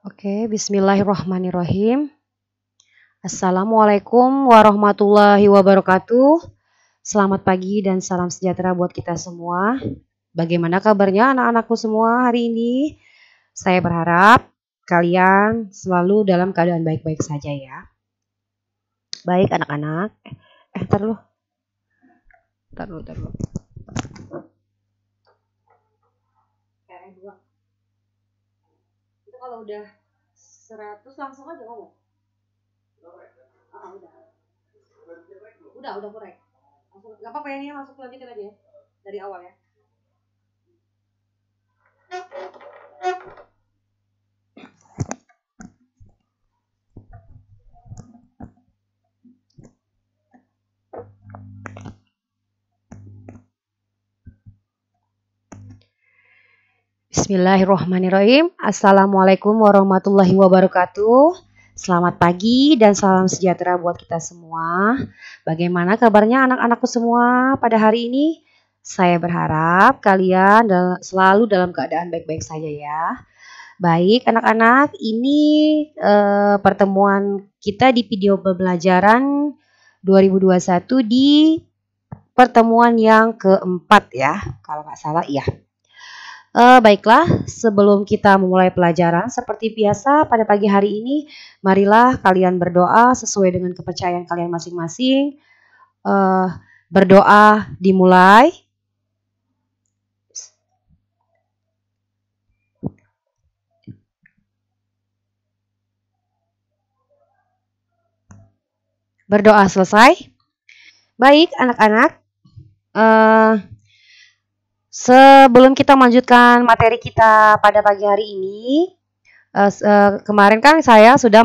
Oke, bismillahirrahmanirrahim. Assalamualaikum warahmatullahi wabarakatuh. Selamat pagi dan salam sejahtera buat kita semua. Bagaimana kabarnya anak-anakku semua hari ini? Saya berharap kalian selalu dalam keadaan baik-baik saja ya. Baik anak-anak. Ntar dulu. Itu kalau udah 100 langsung aja ngomong. Udah korek. Gak apa-apa ya, ini masuk lanjutin aja ya. Dari awal ya. Bismillahirrahmanirrahim. Assalamualaikum warahmatullahi wabarakatuh. Selamat pagi dan salam sejahtera buat kita semua. Bagaimana kabarnya anak-anakku semua pada hari ini? Saya berharap kalian selalu dalam keadaan baik-baik saja ya. Baik anak-anak, ini pertemuan kita di video pembelajaran 2021 di pertemuan yang keempat ya. Kalau nggak salah iya. Baiklah, sebelum kita memulai pelajaran, seperti biasa pada pagi hari ini, marilah kalian berdoa sesuai dengan kepercayaan kalian masing-masing. Berdoa dimulai. Berdoa selesai. Baik, anak-anak. Sebelum kita melanjutkan materi kita pada pagi hari ini, kemarin kan saya sudah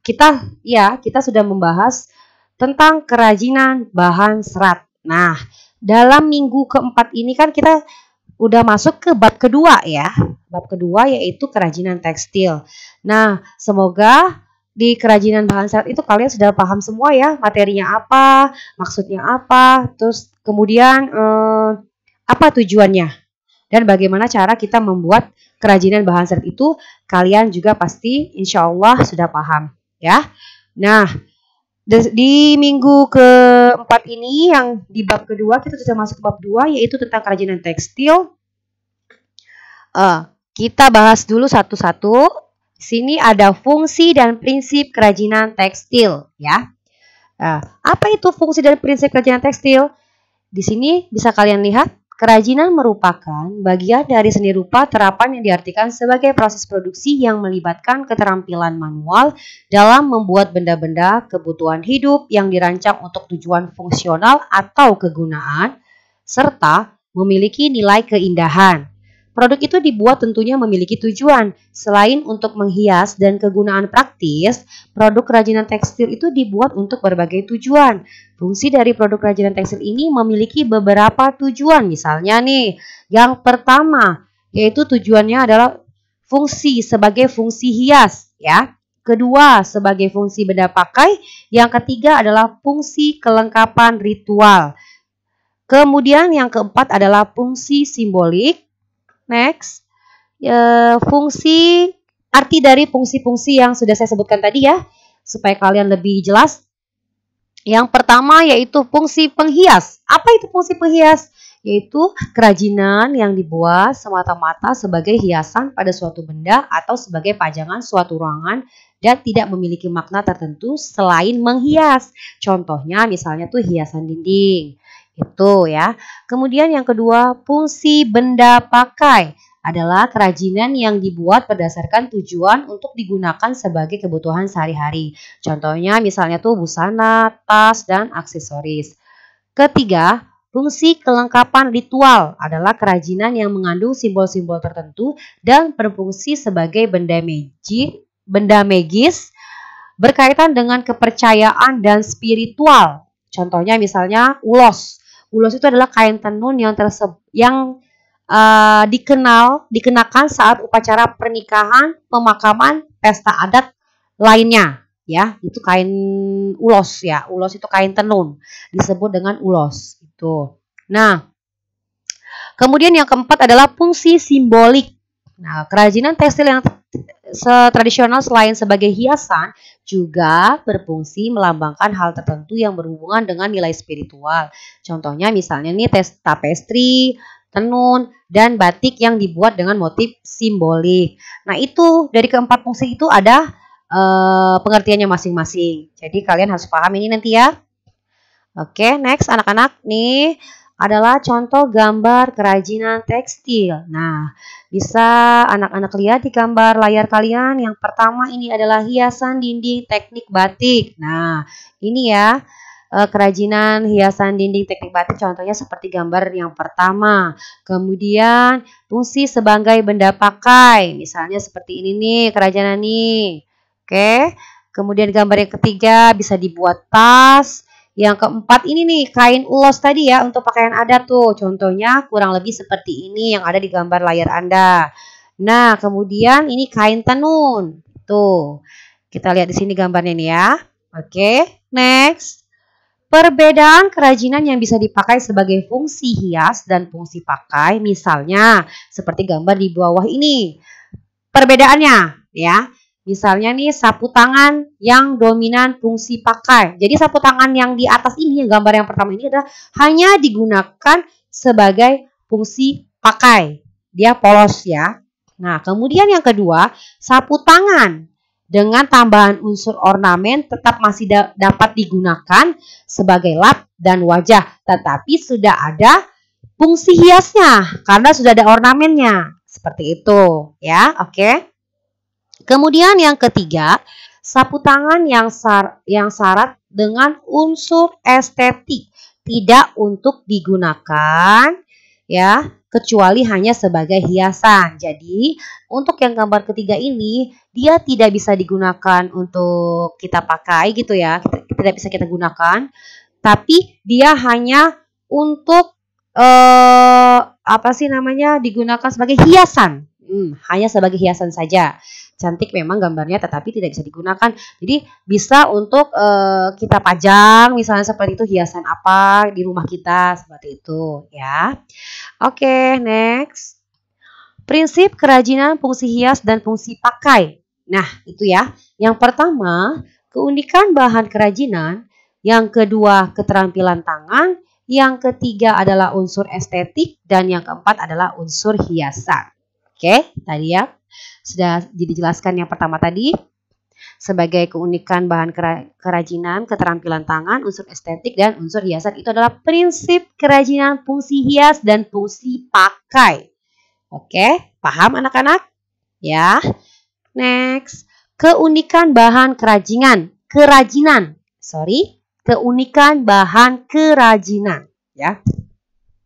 kita sudah membahas tentang kerajinan bahan serat. Nah, dalam minggu keempat ini kan kita udah masuk ke bab kedua ya. Bab kedua yaitu kerajinan tekstil. Nah, semoga di kerajinan bahan serat itu kalian sudah paham semua ya, materinya apa, maksudnya apa, terus kemudian apa tujuannya dan bagaimana cara kita membuat kerajinan bahan serat itu, kalian juga pasti insya Allah sudah paham ya. Nah, di minggu keempat ini yang di bab kedua kita sudah masuk ke bab 2 yaitu tentang kerajinan tekstil. Kita bahas dulu satu-satu. Sini ada fungsi dan prinsip kerajinan tekstil ya. Apa itu fungsi dan prinsip kerajinan tekstil? Di sini bisa kalian lihat. Kerajinan merupakan bagian dari seni rupa terapan yang diartikan sebagai proses produksi yang melibatkan keterampilan manual dalam membuat benda-benda kebutuhan hidup yang dirancang untuk tujuan fungsional atau kegunaan, serta memiliki nilai keindahan. Produk itu dibuat tentunya memiliki tujuan. Selain untuk menghias dan kegunaan praktis, produk kerajinan tekstil itu dibuat untuk berbagai tujuan. Fungsi dari produk kerajinan tekstil ini memiliki beberapa tujuan. Misalnya nih, yang pertama yaitu tujuannya adalah fungsi sebagai fungsi hias ya. Kedua sebagai fungsi benda pakai. Yang ketiga adalah fungsi kelengkapan ritual. Kemudian yang keempat adalah fungsi simbolik. Next, arti dari fungsi-fungsi yang sudah saya sebutkan tadi ya, supaya kalian lebih jelas. Yang pertama yaitu fungsi penghias. Apa itu fungsi penghias? Yaitu kerajinan yang dibuat semata-mata sebagai hiasan pada suatu benda atau sebagai pajangan suatu ruangan dan tidak memiliki makna tertentu selain menghias. Contohnya misalnya tuh hiasan dinding. Itu ya. Kemudian yang kedua, fungsi benda pakai adalah kerajinan yang dibuat berdasarkan tujuan untuk digunakan sebagai kebutuhan sehari-hari. Contohnya misalnya tuh busana, tas, dan aksesoris. Ketiga, fungsi kelengkapan ritual adalah kerajinan yang mengandung simbol-simbol tertentu dan berfungsi sebagai benda magis berkaitan dengan kepercayaan dan spiritual. Contohnya misalnya ulos. Ulos itu adalah kain tenun yang dikenakan saat upacara pernikahan, pemakaman, pesta adat lainnya ya. Itu kain ulos ya. Ulos itu kain tenun, disebut dengan ulos itu. Nah, kemudian yang keempat adalah fungsi simbolik. Nah, kerajinan tekstil yang tradisional selain sebagai hiasan juga berfungsi melambangkan hal tertentu yang berhubungan dengan nilai spiritual. Contohnya misalnya nih tapestri, tenun, dan batik yang dibuat dengan motif simbolik. Nah itu dari keempat fungsi itu ada pengertiannya masing-masing. Jadi kalian harus paham ini nanti ya. Oke, next anak-anak nih adalah contoh gambar kerajinan tekstil. Nah, bisa anak-anak lihat di gambar layar kalian. Yang pertama ini adalah hiasan dinding teknik batik. Nah, ini ya kerajinan hiasan dinding teknik batik contohnya seperti gambar yang pertama. Kemudian fungsi sebagai benda pakai. Misalnya seperti ini nih kerajinan nih. Oke. Kemudian gambar yang ketiga bisa dibuat tas. Yang keempat ini nih kain ulos tadi ya untuk pakaian adat tuh. Contohnya kurang lebih seperti ini yang ada di gambar layar Anda. Nah, kemudian ini kain tenun. Tuh. Kita lihat di sini gambarnya nih ya. Oke, next. Perbedaan kerajinan yang bisa dipakai sebagai fungsi hias dan fungsi pakai, misalnya seperti gambar di bawah ini. Perbedaannya ya. Misalnya nih sapu tangan yang dominan fungsi pakai. Jadi sapu tangan yang di atas ini, yang gambar yang pertama ini adalah hanya digunakan sebagai fungsi pakai. Dia polos ya. Nah, kemudian yang kedua, sapu tangan dengan tambahan unsur ornamen tetap masih dapat digunakan sebagai lap dan wajah. Tetapi sudah ada fungsi hiasnya karena sudah ada ornamennya. Seperti itu ya, oke. Kemudian yang ketiga, sapu tangan yang syarat dengan unsur estetik, tidak untuk digunakan ya, kecuali hanya sebagai hiasan. Jadi, untuk yang gambar ketiga ini, dia tidak bisa digunakan untuk kita pakai gitu ya, tidak bisa kita gunakan, tapi dia hanya untuk digunakan sebagai hiasan. Hanya sebagai hiasan saja. Cantik memang gambarnya tetapi tidak bisa digunakan. Jadi bisa untuk kita pajang misalnya seperti itu, hiasan apa di rumah kita seperti itu ya. Oke, next. Prinsip kerajinan fungsi hias dan fungsi pakai. Nah, itu ya. Yang pertama, keunikan bahan kerajinan. Yang kedua, keterampilan tangan. Yang ketiga adalah unsur estetik dan yang keempat adalah unsur hiasan. Oke, tadi ya sudah dijelaskan yang pertama tadi sebagai keunikan bahan kerajinan, keterampilan tangan, unsur estetik dan unsur hiasan itu adalah prinsip kerajinan fungsi hias dan fungsi pakai. Oke, paham anak-anak? Ya. Next, keunikan bahan keunikan bahan kerajinan ya.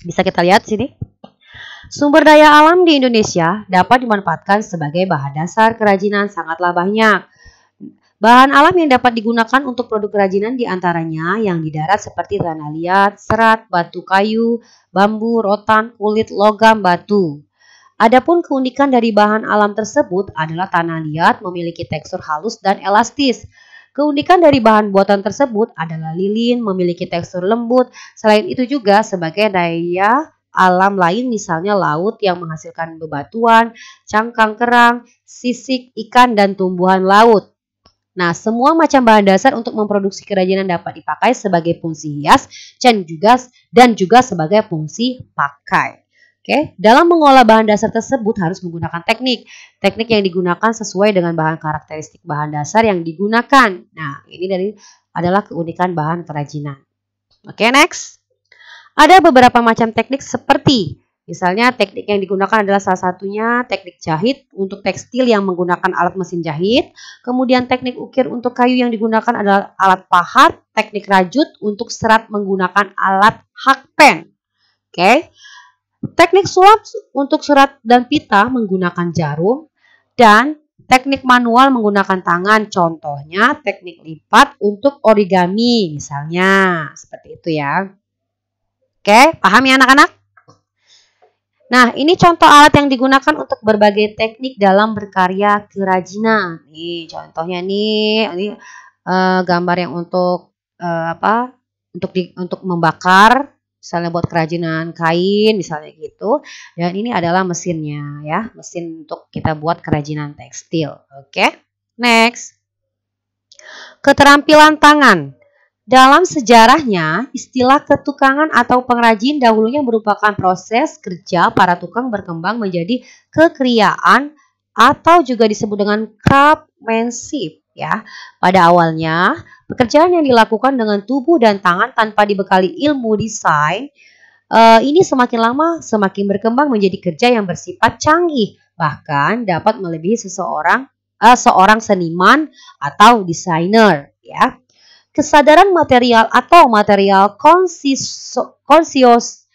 Bisa kita lihat sini. Sumber daya alam di Indonesia dapat dimanfaatkan sebagai bahan dasar kerajinan sangatlah banyak. Bahan alam yang dapat digunakan untuk produk kerajinan diantaranya yang di darat seperti tanah liat, serat, batu kayu, bambu, rotan, kulit, logam, batu. Adapun keunikan dari bahan alam tersebut adalah tanah liat memiliki tekstur halus dan elastis. Keunikan dari bahan buatan tersebut adalah lilin memiliki tekstur lembut. Selain itu juga sebagai daya alam lain misalnya laut yang menghasilkan bebatuan, cangkang kerang, sisik, ikan, dan tumbuhan laut. Nah, semua macam bahan dasar untuk memproduksi kerajinan dapat dipakai sebagai fungsi hias dan juga sebagai fungsi pakai. Oke, dalam mengolah bahan dasar tersebut harus menggunakan teknik. Teknik yang digunakan sesuai dengan bahan karakteristik bahan dasar yang digunakan. Nah, ini adalah keunikan bahan kerajinan. Oke, next. Ada beberapa macam teknik seperti misalnya teknik yang digunakan adalah salah satunya teknik jahit untuk tekstil yang menggunakan alat mesin jahit. Kemudian teknik ukir untuk kayu yang digunakan adalah alat pahat. Teknik rajut untuk serat menggunakan alat hakpen. Oke. Teknik sulap untuk surat dan pita menggunakan jarum. Dan teknik manual menggunakan tangan. Contohnya teknik lipat untuk origami misalnya. Seperti itu ya. Oke, paham ya anak-anak? Nah, ini contoh alat yang digunakan untuk berbagai teknik dalam berkarya kerajinan. Nih, contohnya nih, ini gambar yang untuk untuk membakar Misalnya buat kerajinan kain misalnya gitu. Dan ini adalah mesinnya ya, mesin untuk kita buat kerajinan tekstil. Oke. Next. Keterampilan tangan. Dalam sejarahnya, istilah ketukangan atau pengrajin dahulunya merupakan proses kerja para tukang berkembang menjadi kekriaan atau juga disebut dengan craftsmanship ya. Pada awalnya, pekerjaan yang dilakukan dengan tubuh dan tangan tanpa dibekali ilmu desain ini semakin lama semakin berkembang menjadi kerja yang bersifat canggih, bahkan dapat melebihi seorang seniman atau desainer ya. Kesadaran material atau material consciousness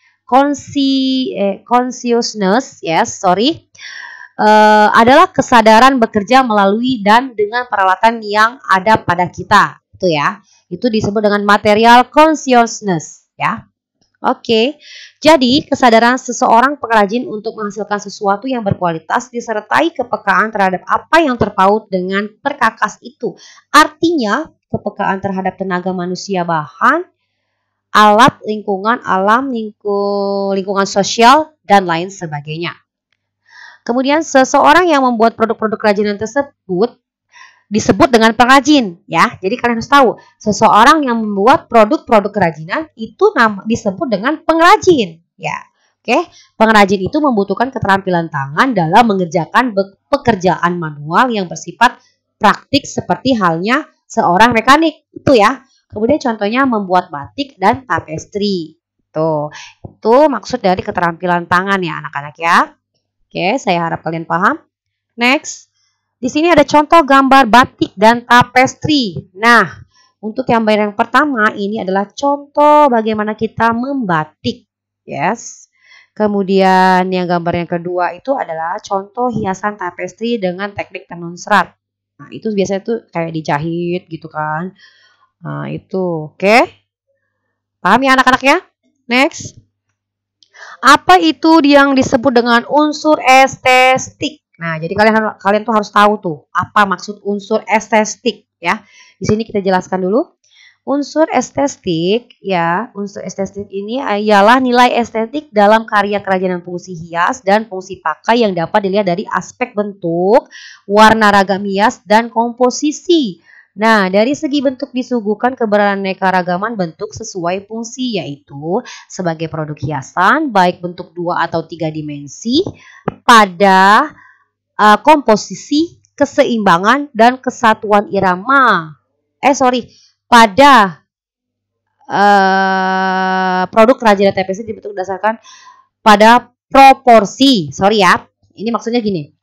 adalah kesadaran bekerja melalui dan dengan peralatan yang ada pada kita. Itu ya. Itu disebut dengan material consciousness ya. Oke. Jadi, kesadaran seseorang pengrajin untuk menghasilkan sesuatu yang berkualitas disertai kepekaan terhadap apa yang terpaut dengan perkakas itu. Artinya, kepekaan terhadap tenaga manusia, bahan, alat, lingkungan, alam, lingkungan sosial, dan lain sebagainya. Kemudian seseorang yang membuat produk-produk kerajinan tersebut disebut dengan pengrajin ya. Jadi kalian harus tahu, seseorang yang membuat produk-produk kerajinan itu disebut dengan pengrajin ya. Oke, pengrajin itu membutuhkan keterampilan tangan dalam mengerjakan pekerjaan manual yang bersifat praktik seperti halnya seorang mekanik itu ya. Kemudian contohnya membuat batik dan tapestri. Tuh, itu maksud dari keterampilan tangan ya anak-anak ya. Oke, saya harap kalian paham. Next. Di sini ada contoh gambar batik dan tapestri. Nah, untuk gambar yang pertama ini adalah contoh bagaimana kita membatik. Yes. Kemudian yang gambar yang kedua itu adalah contoh hiasan tapestri dengan teknik tenun serat. Nah, itu biasanya tuh kayak dijahit gitu kan. Nah, itu. Oke. Paham ya anak-anak ya? Next. Apa itu yang disebut dengan unsur estetik? Nah, jadi kalian tuh harus tahu tuh apa maksud unsur estetik ya. Di sini kita jelaskan dulu. Unsur estetik ya, unsur estetik ini ialah nilai estetik dalam karya kerajinan fungsi hias dan fungsi pakai yang dapat dilihat dari aspek bentuk, warna ragam hias dan komposisi. Nah, dari segi bentuk disuguhkan keberaneka-ragaman bentuk sesuai fungsi, yaitu sebagai produk hiasan baik bentuk 2 atau 3 dimensi pada komposisi, keseimbangan, dan kesatuan irama. Pada produk kerajinan tapestri dibentuk berdasarkan pada proporsi. Ini maksudnya gini.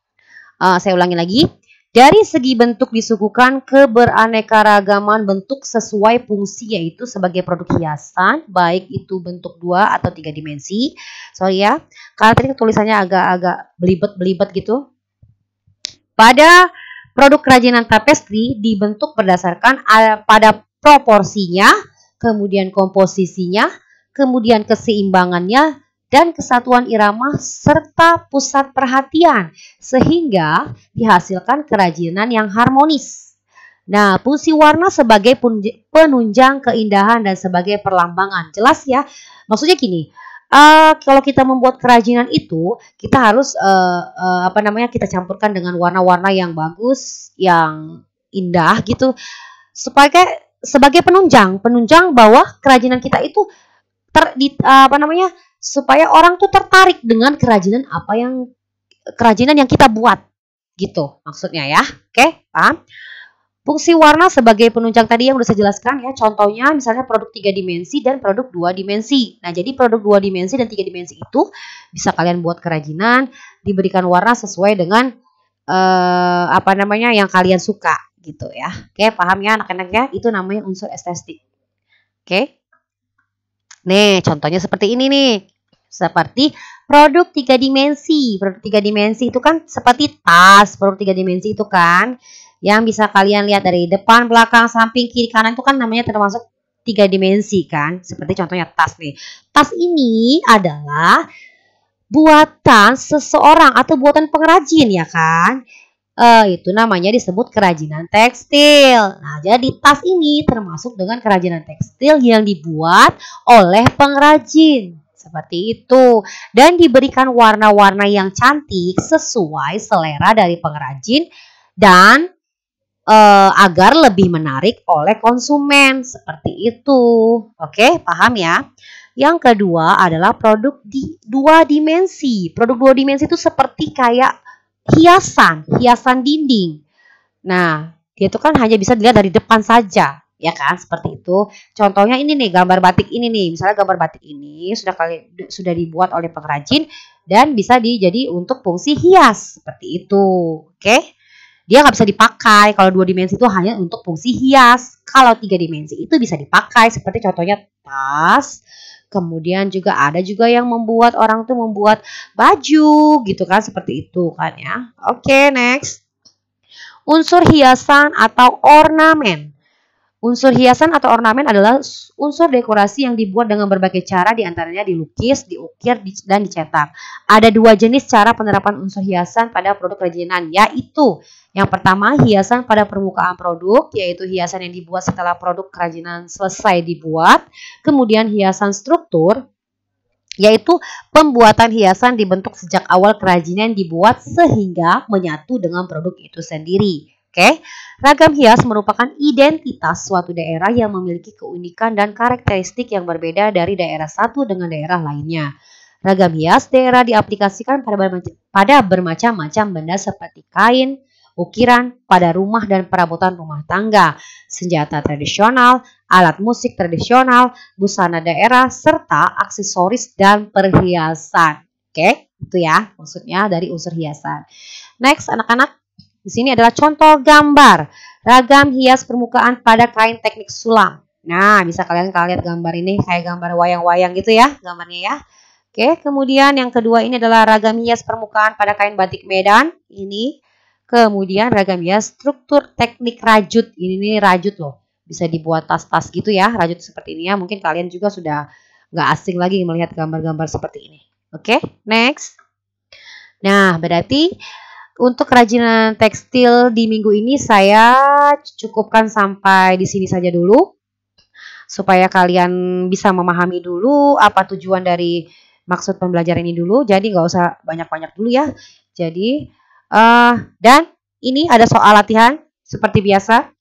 Saya ulangi lagi. Dari segi bentuk disuguhkan keberaneka-ragaman bentuk sesuai fungsi, yaitu sebagai produk hiasan, baik itu bentuk 2 atau 3 dimensi. Karena tadi tulisannya agak belibet gitu. Pada produk kerajinan tapestri dibentuk berdasarkan pada proporsinya, kemudian komposisinya, kemudian keseimbangannya, dan kesatuan irama serta pusat perhatian, sehingga dihasilkan kerajinan yang harmonis. Nah, fungsi warna sebagai penunjang keindahan dan sebagai perlambangan. Jelas ya? Maksudnya gini, kalau kita membuat kerajinan itu, kita harus kita campurkan dengan warna-warna yang bagus, yang indah gitu, sebagai penunjang bahwa kerajinan kita itu supaya orang tuh tertarik dengan kerajinan yang kita buat gitu maksudnya ya. Oke, paham? Fungsi warna sebagai penunjang tadi yang udah saya jelaskan ya. Contohnya misalnya produk 3 dimensi dan produk 2 dimensi. Nah, jadi produk 2 dimensi dan 3 dimensi itu bisa kalian buat kerajinan, diberikan warna sesuai dengan yang kalian suka gitu ya. Oke, paham ya anak-anak ya? Itu namanya unsur estetik. Oke. Nih, contohnya seperti ini nih. Seperti produk 3 dimensi. Produk 3 dimensi itu kan seperti tas. Produk 3 dimensi itu kan yang bisa kalian lihat dari depan, belakang, samping, kiri, kanan itu kan namanya termasuk 3 dimensi kan. Seperti contohnya tas nih. Tas ini adalah buatan seseorang atau buatan pengrajin ya kan. Itu namanya disebut kerajinan tekstil. Nah, jadi tas ini termasuk dengan kerajinan tekstil yang dibuat oleh pengrajin. Seperti itu. Dan diberikan warna-warna yang cantik sesuai selera dari pengrajin dan agar lebih menarik oleh konsumen. Seperti itu. Oke, paham ya? Yang kedua adalah produk di 2 dimensi. Produk 2 dimensi itu seperti kayak hiasan dinding. Nah, dia itu kan hanya bisa dilihat dari depan saja, ya kan? Seperti itu. Contohnya ini nih, gambar batik ini nih. Misalnya gambar batik ini sudah dibuat oleh pengrajin dan bisa jadi untuk fungsi hias, seperti itu. Oke? Dia nggak bisa dipakai. Kalau 2 dimensi itu hanya untuk fungsi hias. Kalau 3 dimensi itu bisa dipakai, seperti contohnya tas. Kemudian juga ada juga yang membuat orang tuh membuat baju gitu kan, seperti itu kan ya. Oke, next. Unsur hiasan atau ornamen. Unsur hiasan atau ornamen adalah unsur dekorasi yang dibuat dengan berbagai cara, diantaranya dilukis, diukir, dan dicetak. Ada 2 jenis cara penerapan unsur hiasan pada produk kerajinan, yaitu yang pertama hiasan pada permukaan produk, yaitu hiasan yang dibuat setelah produk kerajinan selesai dibuat. Kemudian hiasan struktur, yaitu pembuatan hiasan dibentuk sejak awal kerajinan dibuat sehingga menyatu dengan produk itu sendiri. Oke, ragam hias merupakan identitas suatu daerah yang memiliki keunikan dan karakteristik yang berbeda dari daerah satu dengan daerah lainnya. Ragam hias daerah diaplikasikan pada bermacam-macam benda seperti kain, ukiran, pada rumah dan perabotan rumah tangga, senjata tradisional, alat musik tradisional, busana daerah, serta aksesoris dan perhiasan. Oke, itu ya maksudnya dari unsur hiasan. Next, anak-anak. Di sini adalah contoh gambar ragam hias permukaan pada kain teknik sulam. Nah, bisa kalian lihat gambar ini kayak gambar wayang-wayang gitu ya gambarnya ya. Oke, kemudian yang kedua ini adalah ragam hias permukaan pada kain batik Medan. Ini. Kemudian ragam hias struktur teknik rajut. Ini nih rajut loh. Bisa dibuat tas-tas gitu ya, rajut seperti ini ya. Mungkin kalian juga sudah nggak asing lagi melihat gambar-gambar seperti ini. Oke, next. Nah, berarti untuk kerajinan tekstil di minggu ini saya cukupkan sampai di sini saja dulu. Supaya kalian bisa memahami dulu apa tujuan dari maksud pembelajaran ini dulu. Jadi nggak usah banyak-banyak dulu ya. Jadi, dan ini ada soal latihan seperti biasa.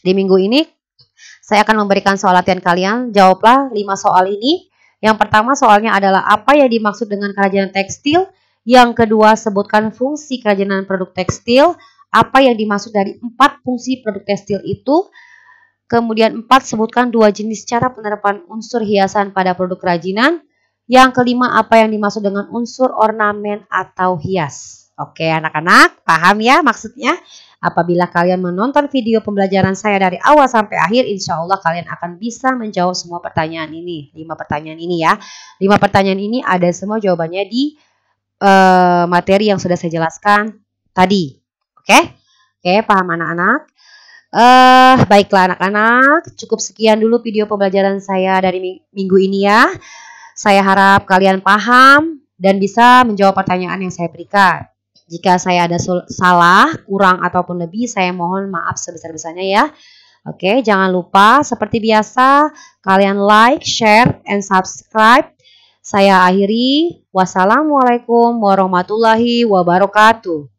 Di minggu ini saya akan memberikan soal latihan kalian. Jawablah 5 soal ini. Yang pertama soalnya adalah apa yang dimaksud dengan kerajinan tekstil. Yang kedua, sebutkan fungsi kerajinan produk tekstil. Apa yang dimaksud dari 4 fungsi produk tekstil itu. Kemudian 4, sebutkan 2 jenis cara penerapan unsur hiasan pada produk kerajinan. Yang kelima, apa yang dimaksud dengan unsur ornamen atau hias. Oke anak-anak, paham ya maksudnya? Apabila kalian menonton video pembelajaran saya dari awal sampai akhir, insya Allah kalian akan bisa menjawab semua pertanyaan ini. 5 pertanyaan ini ya. 5 pertanyaan ini ada semua jawabannya di materi yang sudah saya jelaskan tadi. Oke, paham anak-anak? Baiklah anak-anak, cukup sekian dulu video pembelajaran saya dari minggu ini ya. Saya harap kalian paham dan bisa menjawab pertanyaan yang saya berikan. Jika saya ada salah, kurang ataupun lebih, saya mohon maaf sebesar-besarnya ya. Oke, jangan lupa seperti biasa kalian like, share, and subscribe. Saya akhiri. Wassalamualaikum warahmatullahi wabarakatuh.